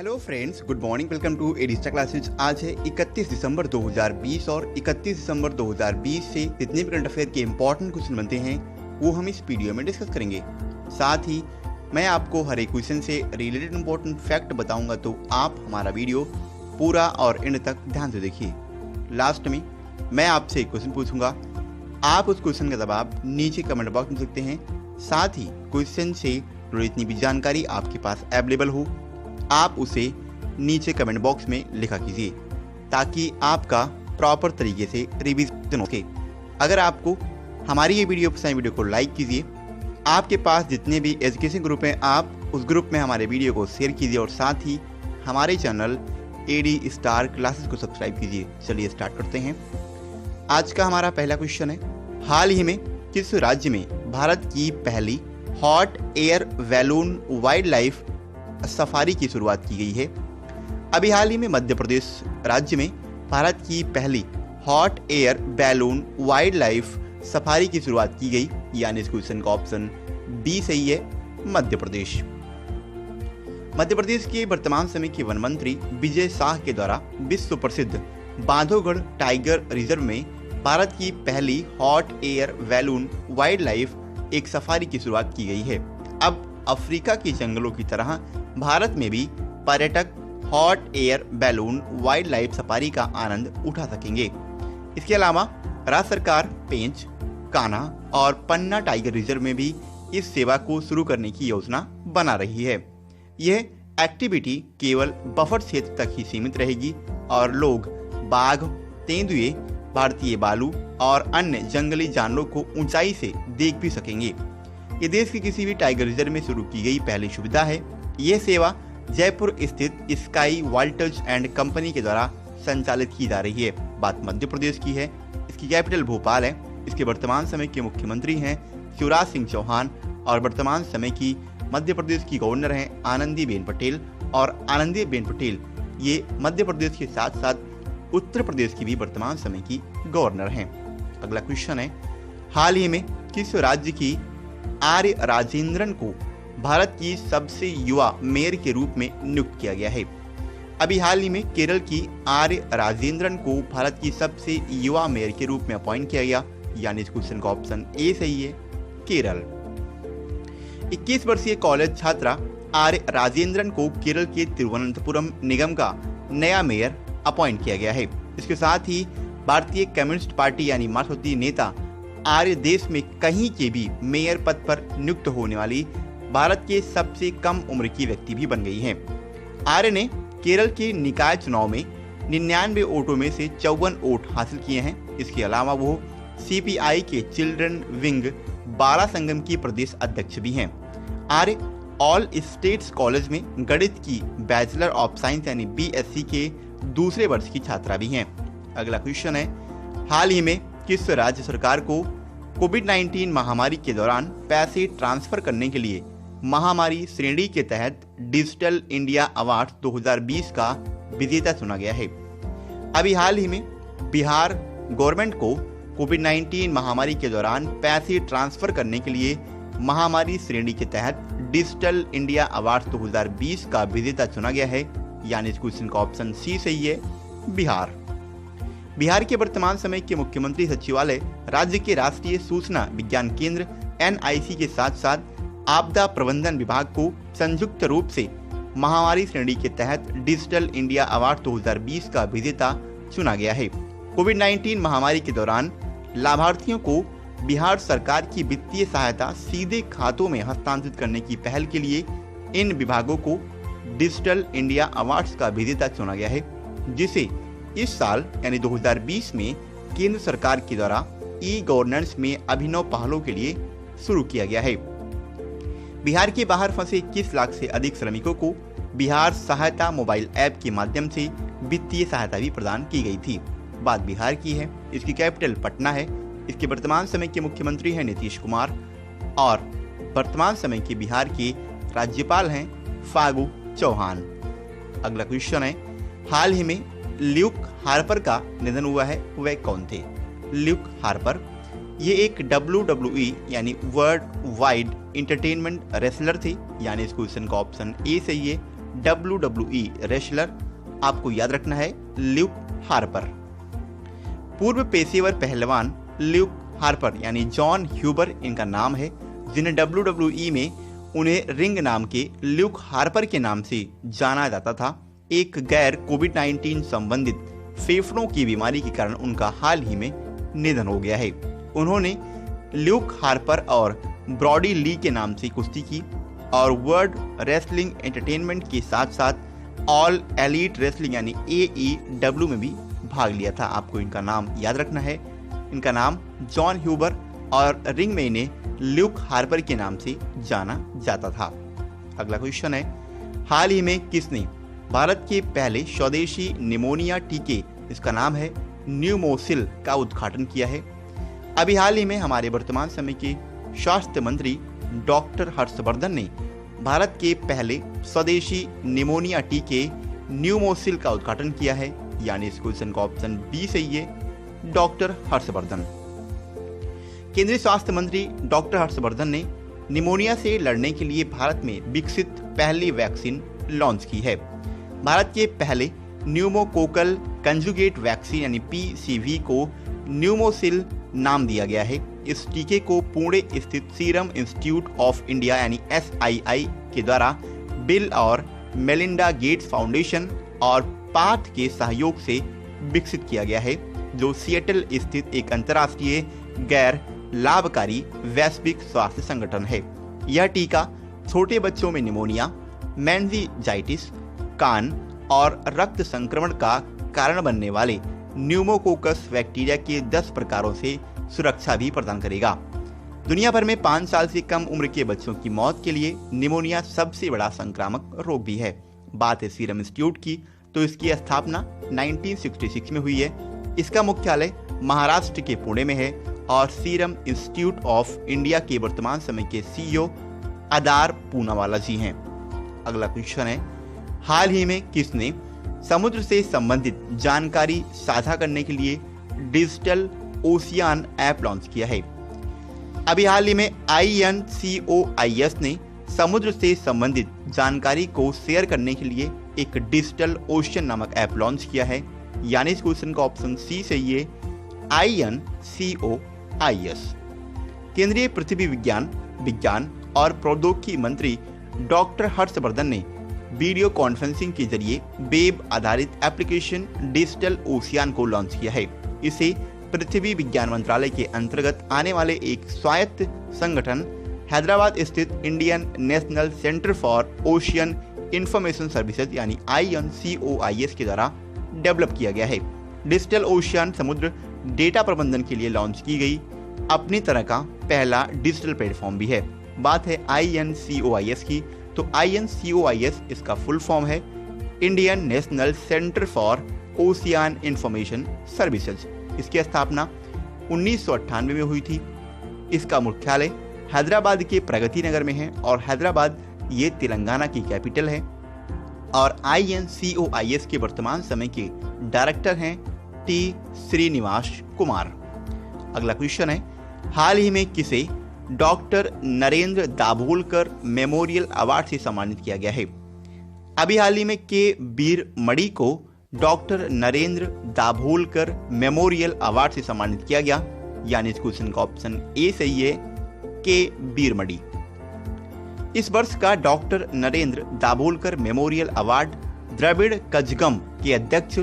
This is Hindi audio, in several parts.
Hello friends, good morning. Welcome to Edista classes. आज है 31 दिसंबर 2020 और 31 दिसंबर 2020 से जितने भी करंट अफेयर के इंपॉर्टेंट क्वेश्चन बनते हैं वो हम इस वीडियो में डिस्कस करेंगे। साथ ही मैं आपको हर एक क्वेश्चन से रिलेटेड इंपॉर्टेंट फैक्ट बताऊंगा, तो आप हमारा वीडियो पूरा और एंड तक ध्यान से देखिए। लास्ट में मैं आपसे एक क्वेश्चन पूछूंगा, आप उस क्वेश्चन का जवाब नीचे कमेंट बॉक्स में सकते हैं। साथ ही क्वेश्चन से जुड़ी जितनी भी जानकारी आपके पास अवेलेबल हो आप उसे नीचे कमेंट बॉक्स में लिखा कीजिए, ताकि आपका प्रॉपर तरीके से रिवीजन हो सके। अगर आपको हमारी ये वीडियो पसंद, वीडियो को लाइक कीजिए। आपके पास जितने भी एजुकेशन ग्रुप हैं आप उस ग्रुप में हमारे वीडियो को शेयर कीजिए और साथ ही हमारे चैनल एडी स्टार क्लासेस को सब्सक्राइब कीजिए। चलिए स्टार्ट करते हैं। आज का हमारा पहला क्वेश्चन है, हाल ही में किस राज्य में भारत की पहली hot air balloon wild life safari की शुरुआत की गई है? अभी हाल ही में मध्य प्रदेश राज्य में भारत की पहली hot air balloon wild life safari की शुरुआत की गई, यानी इस क्वेश्चन का ऑप्शन बी सही है, मध्य प्रदेश। मध्य प्रदेश के वर्तमान समय के वन मंत्री विजय शाह के द्वारा विश्व प्रसिद्ध बांधवगढ़ टाइगर रिजर्व में भारत की पहली hot air balloon wild life एक सफारी की शुरुआत की गई है। अब अफ्रीका के जंगलों की तरह भारत में भी पर्यटक hot air balloon wild life safari का आनंद उठा सकेंगे। इसके अलावा राज्य सरकार पेंच, कान्हा और पन्ना टाइगर रिजर्व में भी इस सेवा को शुरू करने की योजना बना रही है। यह एक्टिविटी केवल बफर क्षेत्र तक ही सीमित रहेगी और लोग बाघ, तेंदुए, भारतीय भालू और अन्य जंगली जानवरों को ऊंचाई से देख भी सकेंगे। ये देश के किसी भी टाइगर रिजर्व में शुरू की गई पहली सुविधा है। यह सेवा जयपुर स्थित स्काई वाल्टर्स एंड कंपनी के द्वारा संचालित की जा रही है। बात मध्य प्रदेश की है, इसकी कैपिटल भोपाल है। इसके वर्तमान समय के मुख्यमंत्री हैं शिवराज सिंह चौहान और वर्तमान समय की मध्य प्रदेश की गवर्नर हैं आनंदीबेन पटेल। और आनंदीबेन पटेल ये मध्य प्रदेश के साथ साथ उत्तर प्रदेश की भी वर्तमान समय की गवर्नर हैं। अगला क्वेश्चन है, हाल ही में किस राज्य की आर्य राजेंद्रन को भारत की सबसे युवा मेयर के रूप में नियुक्त किया गया है? अभी हाल ही में केरल की आर्य राजेंद्रन को भारत की सबसे युवा मेयर के रूप में अपॉइंट किया गया, यानी इस क्वेश्चन का ऑप्शन ए सही है, केरल। 21 वर्षीय कॉलेज छात्रा आर्य राजेंद्रन को केरल के तिरुवनंतपुरम निगम का नया मेयर अपॉइंट किया गया है। इसके साथ ही भारतीय कम्युनिस्ट पार्टी यानी मार्क्सवादी नेता आर्य देश में कहीं के भी मेयर पद पर नियुक्त होने वाली भारत के सबसे कम उम्र की व्यक्ति भी बन गई हैं। आर्य ने केरल के निकाय चुनाव में 99 वोटों में से 54 वोट हासिल किए हैं। इसके अलावा वो सीपीआई के चिल्ड्रन विंग बाला संगम की प्रदेश अध्यक्ष भी हैं। आर्य ऑल स्टेट्स कॉलेज में गणित की बैचलर ऑफ साइंस यानी बीएससी के दूसरे वर्ष की छात्रा भी हैं। अगला क्वेश्चन है, हाल ही में किस राज्य सरकार को कोविड-19 महामारी के दौरान पैसे ट्रांसफर करने के लिए महामारी श्रेणी के तहत डिजिटल इंडिया अवार्ड 2020 का विजेता चुना गया है? अभी हाल ही में बिहार गवर्नमेंट को कोविड-19 महामारी के दौरान पैसे ट्रांसफर करने के लिए महामारी श्रेणी के तहत डिजिटल इंडिया अवार्ड 2020 का विजेता चुना गया है, यानी इस क्वेश्चन का ऑप्शन सी सही है, बिहार। बिहार के वर्तमान समय के मुख्यमंत्री सचिवालय राज्य के राष्ट्रीय सूचना विज्ञान केंद्र एनआईसी के साथ साथ आपदा प्रबंधन विभाग को संयुक्त रूप से महामारी श्रेणी के तहत डिजिटल इंडिया अवार्ड 2020 का विजेता चुना गया है। कोविड-19 महामारी के दौरान लाभार्थियों को बिहार सरकार की वित्तीय सहायता सीधे खातों में हस्तांतरित करने की पहल के लिए इन विभागों को डिजिटल इंडिया अवार्ड्स का विजेता चुना गया है, जिसे इस साल यानी 2020 में केंद्र सरकार के द्वारा ई गवर्नेंस में अभिनव पहलों के लिए शुरू किया गया है। बिहार के बाहर फंसे 21 लाख से अधिक श्रमिकों को बिहार सहायता मोबाइल ऐप के माध्यम से वित्तीय सहायता भी प्रदान की गई थी। बात बिहार की है, इसकी कैपिटल पटना है। इसके वर्तमान समय के मुख्यमंत्री हैं नीतीश कुमार और वर्तमान समय के बिहार के राज्यपाल हैं फागू चौहान। अगला क्वेश्चन है, हाल ही में ल्यूक हार्पर का निधन हुआ है, वह कौन थे? ल्यूक हार्पर ये एक WWE यानी वर्ल्ड वाइड इंटरटेनमेंट रेसलर थे, यानी इस क्वेश्चन का ऑप्शन ए सही है, WWE रेसलर, आपको याद रखना है ल्यूक हार्पर। पूर्व पेशेवर पहलवान ल्यूक हार्पर यानी जॉन ह्यूबर इनका नाम है, जिन्हें WWE में उन्हें रिंग नाम के ल्यूक हार्पर के नाम से जाना जाता था। एक गैर कोविड-19 संबंधित फेफड़ों की बीमारी के कारण उनका हाल ही में निधन हो गया है। उन्होंने ल्यूक हार्पर और ब्रॉडी ली के नाम से कुश्ती की और वर्ल्ड रेसलिंग एंटरटेनमेंट के साथ साथ ऑल एलीट रेसलिंग यानी AEW में भी भाग लिया था। आपको इनका नाम याद रखना है, इनका नाम जॉन ह्यूबर और रिंग में इन्हें ल्यूक हार्पर के नाम से जाना जाता था। अगला क्वेश्चन है, हाल ही में किसने भारत के पहले स्वदेशी निमोनिया टीके, इसका नाम है न्यूमोसिल, का उद्घाटन किया है? अभी हाल ही में हमारे वर्तमान समय के स्वास्थ्य मंत्री डॉक्टर हर्षवर्धन ने भारत के पहले स्वदेशी निमोनिया टीके न्यूमोसिल का उद्घाटन किया है, यानी इस क्वेश्चन का ऑप्शन बी सही है, डॉक्टर हर्षवर्धन। केंद्रीय स्वास्थ्य मंत्री डॉक्टर हर्षवर्धन ने निमोनिया से लड़ने के लिए भारत में विकसित पहली वैक्सीन लॉन्च की है। भारत के पहले न्यूमोकोकल कंजुगेट वैक्सीन यानी PCV को न्यूमोसिल नाम दिया गया है। इस टीके को पुणे स्थित सीरम इंस्टीट्यूट ऑफ इंडिया यानी SII के द्वारा बिल और मेलिंडा गेट्स फाउंडेशन और पाथ के सहयोग से विकसित किया गया है, जो सिएटल स्थित एक अंतर्राष्ट्रीय गैर लाभकारी वैश्विक स्वास्थ्य संगठन है। यह टीका छोटे बच्चों में निमोनिया, मेनिंजाइटिस, कान और रक्त संक्रमण का कारण बनने वाले न्यूमोकोकस बैक्टीरिया के 10 प्रकारों से सुरक्षा भी प्रदान करेगा। दुनिया भर में 5 साल से कम उम्र के बच्चों की मौत के लिए निमोनिया सबसे बड़ा संक्रामक रोग भी है। बात है सीरम इंस्टीट्यूट की, तो इसकी स्थापना 1966 में हुई है। इसका मुख्यालय महाराष्ट्र के पुणे में है और सीरम इंस्टीट्यूट ऑफ इंडिया के वर्तमान समय के CEO आदार पूनावाला जी हैं। अगला क्वेश्चन है, हाल ही में किसने समुद्र से संबंधित जानकारी साझा करने के लिए डिजिटल ओशियन ऐप लॉन्च किया है? अभी हाल ही में INCOIS ने समुद्र से संबंधित जानकारी को शेयर करने के लिए एक डिजिटल ओशियन नामक ऐप लॉन्च किया है, यानी इस क्वेश्चन का ऑप्शन सी सही है, INCOIS। केंद्रीय पृथ्वी विज्ञान और प्रौद्योगिकी मंत्री डॉक्टर हर्षवर्धन ने वीडियो कॉन्फ्रेंसिंग के जरिए वेब आधारित एप्लीकेशन डिजिटल ओशियन को लॉन्च किया है। इसे पृथ्वी विज्ञान मंत्रालय के अंतर्गत आने वाले एक स्वायत्त संगठन हैदराबाद स्थित Indian national centre for ocean information services यानी INCOIS के द्वारा डेवलप किया गया है। डिजिटल ओशियन समुद्र डेटा प्रबंधन के लिए लॉन्च की गई अपनी तरह का पहला डिजिटल प्लेटफॉर्म भी है। बात है INCOIS की, तो INCOIS इसका फुल फॉर्म है Indian national centre for ocean information services. इसकी स्थापना 1998 में हुई थी। इसका मुख्यालय हैदराबाद के प्रगति नगर में है और हैदराबाद ये तेलंगाना की कैपिटल है। और INCOIS के वर्तमान समय के डायरेक्टर हैं T श्रीनिवास कुमार। अगला क्वेश्चन है, हाल ही में किसे doctor Narendra Dabholkar memorial award से सम्मानित किया गया है? अभी हाल ही में के बीरमड़ी को doctor Narendra Dabholkar memorial award से सम्मानित किया गया, यानी इस क्वेश्चन का ऑप्शन ए सही है, के बीरमड़ी। इस वर्ष का doctor Narendra Dabholkar memorial award Dravida Kazhagam के अध्यक्ष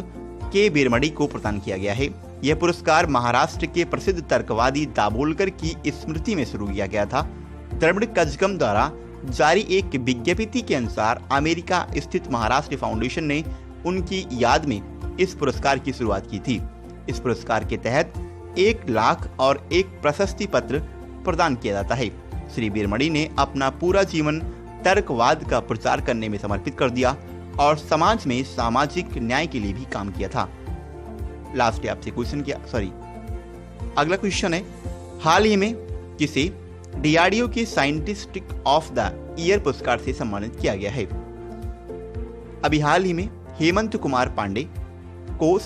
के बीरमड़ी को प्रदान किया गया है। यह पुरस्कार महाराष्ट्र के प्रसिद्ध तर्कवादी दाभोलकर की स्मृति में शुरू किया गया था। द्रविड़ कजगम द्वारा जारी एक विज्ञप्ति के अनुसार अमेरिका स्थित महाराष्ट्र फाउंडेशन ने उनकी याद में इस पुरस्कार की शुरुआत की थी। इस पुरस्कार के तहत 1 लाख और एक प्रशस्ति पत्र प्रदान किया जाता है। श्री बीरमड़ी ने अपना पूरा जीवन तर्कवाद का प्रचार करने में समर्पित कर दिया और समाज में सामाजिक न्याय के लिए भी काम किया था। लास्ट आपसे क्वेश्चन किया, अगला क्वेश्चन है, हाल ही में किसे DRDO के साइंटिस्ट ऑफ द ईयर पुरस्कार से सम्मानित किया गया है? अभी हाल ही में हेमंत कुमार पांडे को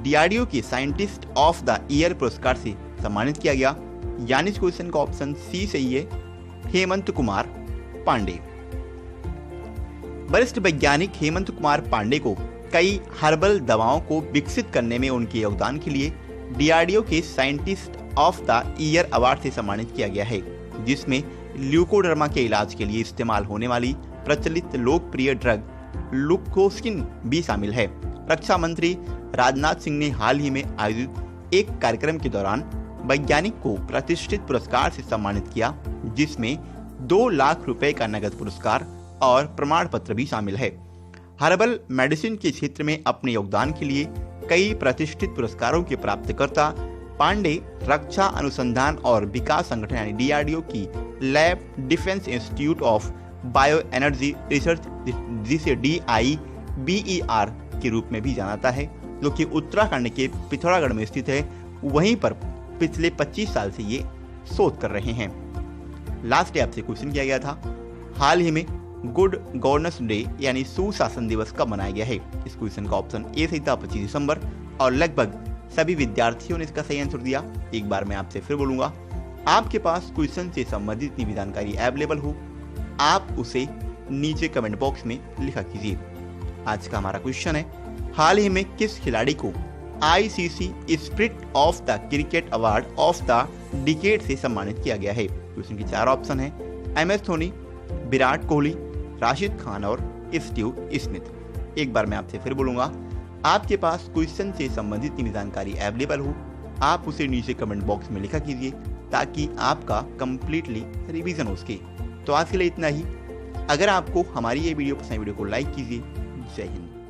DRDO के साइंटिस्ट ऑफ द ईयर पुरस्कार से सम्मानित किया गया, यानी इस क्वेश्चन का ऑप्शन सी सही है, हेमंत कुमार पांडे। वरिष्ठ वैज्ञानिक हेमंत कुमार पांडे को कई हर्बल दवाओं को विकसित करने में उनके योगदान के लिए DRDO के scientist of the year award से सम्मानित किया गया है, जिसमें ल्यूकोडर्मा के इलाज के लिए इस्तेमाल होने वाली प्रचलित लोकप्रिय ड्रग लुकोस्किन भी शामिल है। रक्षा मंत्री राजनाथ सिंह ने हाल ही में आयोजित एक कार्यक्रम के दौरान वैज्ञानिक को प्रतिष्ठित पुरस्कार से सम्मानित किया, जिसमें 2 लाख रुपए का नगद पुरस्कार और प्रमाण पत्र भी शामिल है। हर्बल मेडिसिन के क्षेत्र में अपने योगदान के लिए कई प्रतिष्ठित पुरस्कारों के प्राप्तकर्ता पांडे रक्षा अनुसंधान और विकास संगठन यानी DRDO की lab defence institute of bio energy research, जिसे DIBER के रूप में भी जाना जाता है, जो कि उत्तराखंड के पिथौरागढ़ में स्थित है, वहीं पर पिछले 25 साल से ये शोध कर रहे हैं। लास्ट डे आपसे क्वेश्चन किया गया था, हाल ही में गुड गवर्नेंस डे यानी सुशासन दिवस कब मनाया गया है? इस क्वेश्चन का ऑप्शन ए सही था 25 दिसंबर, और लगभग सभी विद्यार्थियों ने इसका सही आंसर दिया। एक बार मैं आपसे फिर बोलूंगा, आपके पास क्वेश्चन से संबंधित इतनी भी जानकारी अवेलेबल हो, आप उसे नीचे कमेंट बॉक्स में लिखा कीजिए। आज का हमारा क्वेश्चन है, हाल ही में किस खिलाड़ी को ICC spirit of the cricket award of the decade से सम्मानित किया गया है? क्वेश्चन की 4 ऑप्शन है, MS धोनी, विराट कोहली, राशिद खान और स्टीव स्मिथ। एक बार मैं आपसे फिर बोलूंगा, आपके पास क्वेश्चन से संबंधित इतनी जानकारी अवेलेबल हो, आप उसे नीचे कमेंट बॉक्स में लिखा कीजिए ताकि आपका कंप्लीटली रिवीजन हो सके। तो आज के लिए इतना ही। अगर आपको हमारी ये वीडियो पसंद, वीडियो को लाइक कीजिए। जय हिंद।